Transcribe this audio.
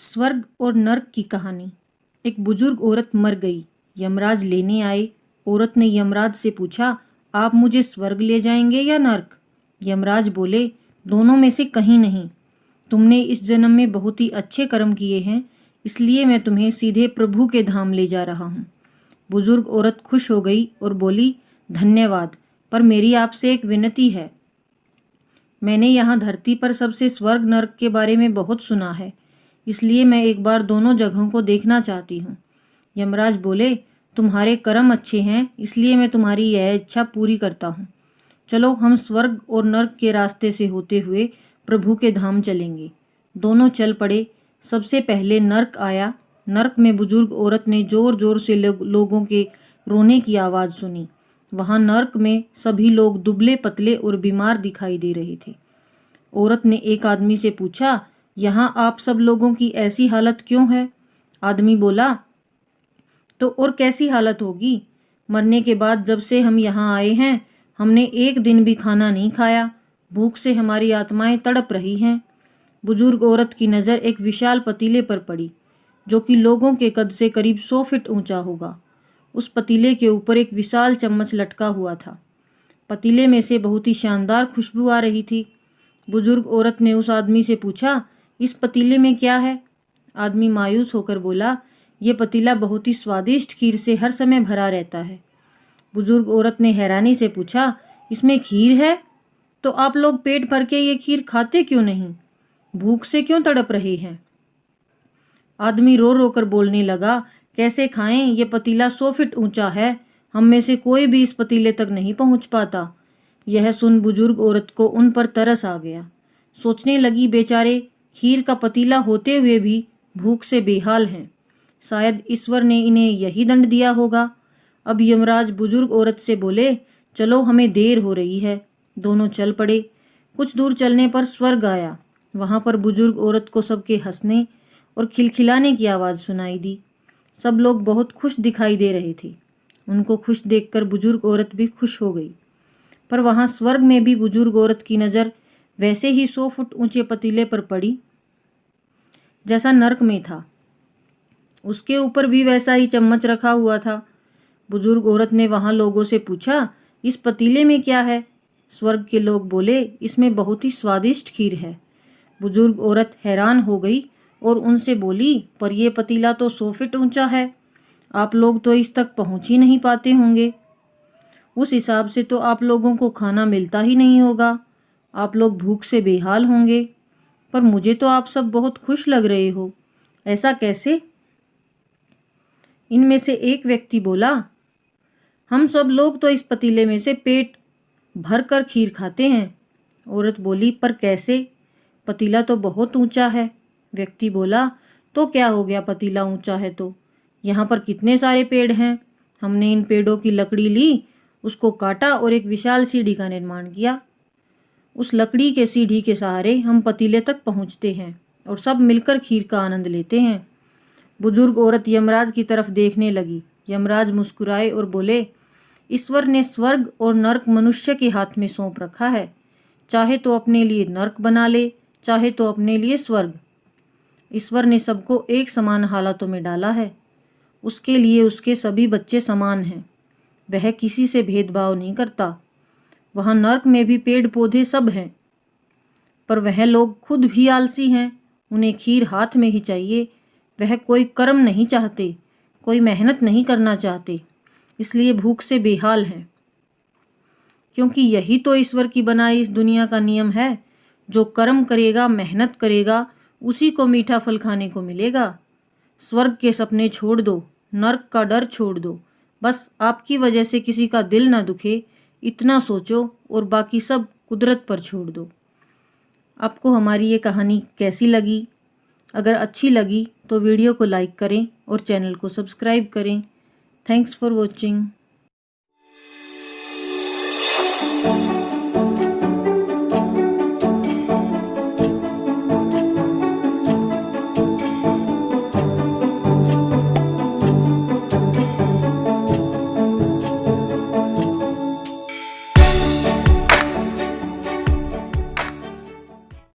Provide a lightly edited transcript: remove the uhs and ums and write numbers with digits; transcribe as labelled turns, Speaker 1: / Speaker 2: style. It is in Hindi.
Speaker 1: स्वर्ग और नर्क की कहानी। एक बुजुर्ग औरत मर गई। यमराज लेने आए। औरत ने यमराज से पूछा, आप मुझे स्वर्ग ले जाएंगे या नर्क? यमराज बोले, दोनों में से कहीं नहीं। तुमने इस जन्म में बहुत ही अच्छे कर्म किए हैं, इसलिए मैं तुम्हें सीधे प्रभु के धाम ले जा रहा हूँ। बुजुर्ग औरत खुश हो गई और बोली, धन्यवाद, पर मेरी आपसे एक विनती है। मैंने यहाँ धरती पर सबसे स्वर्ग नर्क के बारे में बहुत सुना है, इसलिए मैं एक बार दोनों जगहों को देखना चाहती हूँ। यमराज बोले, तुम्हारे कर्म अच्छे हैं, इसलिए मैं तुम्हारी यह इच्छा पूरी करता हूँ। चलो हम स्वर्ग और नर्क के रास्ते से होते हुए प्रभु के धाम चलेंगे। दोनों चल पड़े। सबसे पहले नर्क आया। नर्क में बुजुर्ग औरत ने जोर जोर से लोगों के रोने की आवाज़ सुनी। वहाँ नर्क में सभी लोग दुबले पतले और बीमार दिखाई दे रहे थे। औरत ने एक आदमी से पूछा, यहाँ आप सब लोगों की ऐसी हालत क्यों है? आदमी बोला, तो और कैसी हालत होगी? मरने के बाद जब से हम यहाँ आए हैं, हमने एक दिन भी खाना नहीं खाया। भूख से हमारी आत्माएं तड़प रही हैं। बुजुर्ग औरत की नज़र एक विशाल पतीले पर पड़ी, जो कि लोगों के कद से करीब 100 फीट ऊंचा होगा। उस पतीले के ऊपर एक विशाल चम्मच लटका हुआ था। पतीले में से बहुत ही शानदार खुशबू आ रही थी। बुजुर्ग औरत ने उस आदमी से पूछा, इस पतीले में क्या है? आदमी मायूस होकर बोला, ये पतीला बहुत ही स्वादिष्ट खीर से हर समय भरा रहता है। बुजुर्ग औरत ने हैरानी से पूछा, इसमें खीर है? तो आप लोग पेट भर के ये खीर खाते क्यों नहीं? भूख से क्यों तड़प रहे हैं? आदमी रो रो कर बोलने लगा, कैसे खाएं? ये पतीला 100 फीट ऊंचा है, हम में से कोई भी इस पतीले तक नहीं पहुंच पाता। यह सुन बुजुर्ग औरत को उन पर तरस आ गया। सोचने लगी, बेचारे खीर का पतीला होते हुए भी भूख से बेहाल हैं। शायद ईश्वर ने इन्हें यही दंड दिया होगा। अब यमराज बुजुर्ग औरत से बोले, चलो हमें देर हो रही है। दोनों चल पड़े। कुछ दूर चलने पर स्वर्ग आया। वहाँ पर बुजुर्ग औरत को सबके हंसने और खिलखिलाने की आवाज़ सुनाई दी। सब लोग बहुत खुश दिखाई दे रहे थे। उनको खुश देखकर बुजुर्ग औरत भी खुश हो गई। पर वहाँ स्वर्ग में भी बुजुर्ग औरत की नज़र वैसे ही 100 फुट ऊंचे पतीले पर पड़ी जैसा नर्क में था। उसके ऊपर भी वैसा ही चम्मच रखा हुआ था। बुजुर्ग औरत ने वहाँ लोगों से पूछा, इस पतीले में क्या है? स्वर्ग के लोग बोले, इसमें बहुत ही स्वादिष्ट खीर है। बुजुर्ग औरत हैरान हो गई और उनसे बोली, पर यह पतीला तो 100 फीट ऊंचा है, आप लोग तो इस तक पहुंच ही नहीं पाते होंगे। उस हिसाब से तो आप लोगों को खाना मिलता ही नहीं होगा, आप लोग भूख से बेहाल होंगे। पर मुझे तो आप सब बहुत खुश लग रहे हो, ऐसा कैसे? इनमें से एक व्यक्ति बोला, हम सब लोग तो इस पतीले में से पेट भर कर खीर खाते हैं। औरत बोली, पर कैसे? पतीला तो बहुत ऊंचा है। व्यक्ति बोला, तो क्या हो गया, पतीला ऊंचा है तो यहाँ पर कितने सारे पेड़ हैं। हमने इन पेड़ों की लकड़ी ली, उसको काटा और एक विशाल सीढ़ी का निर्माण किया। उस लकड़ी के सीढ़ी के सहारे हम पतीले तक पहुँचते हैं और सब मिलकर खीर का आनंद लेते हैं। बुजुर्ग औरत यमराज की तरफ देखने लगी। यमराज मुस्कुराए और बोले, ईश्वर ने स्वर्ग और नर्क मनुष्य के हाथ में सौंप रखा है। चाहे तो अपने लिए नर्क बना ले, चाहे तो अपने लिए स्वर्ग। ईश्वर ने सबको एक समान हालातों में डाला है। उसके लिए उसके सभी बच्चे समान हैं। वह किसी से भेदभाव नहीं करता। वहाँ नर्क में भी पेड़ पौधे सब हैं, पर वह लोग खुद भी आलसी हैं। उन्हें खीर हाथ में ही चाहिए। वह कोई कर्म नहीं चाहते, कोई मेहनत नहीं करना चाहते, इसलिए भूख से बेहाल हैं। क्योंकि यही तो ईश्वर की बनाई इस दुनिया का नियम है। जो कर्म करेगा, मेहनत करेगा, उसी को मीठा फल खाने को मिलेगा। स्वर्ग के सपने छोड़ दो, नर्क का डर छोड़ दो। बस आपकी वजह से किसी का दिल ना दुखे, इतना सोचो और बाकी सब कुदरत पर छोड़ दो। आपको हमारी ये कहानी कैसी लगी? अगर अच्छी लगी तो वीडियो को लाइक करें और चैनल को सब्सक्राइब करें। Thanks for watching.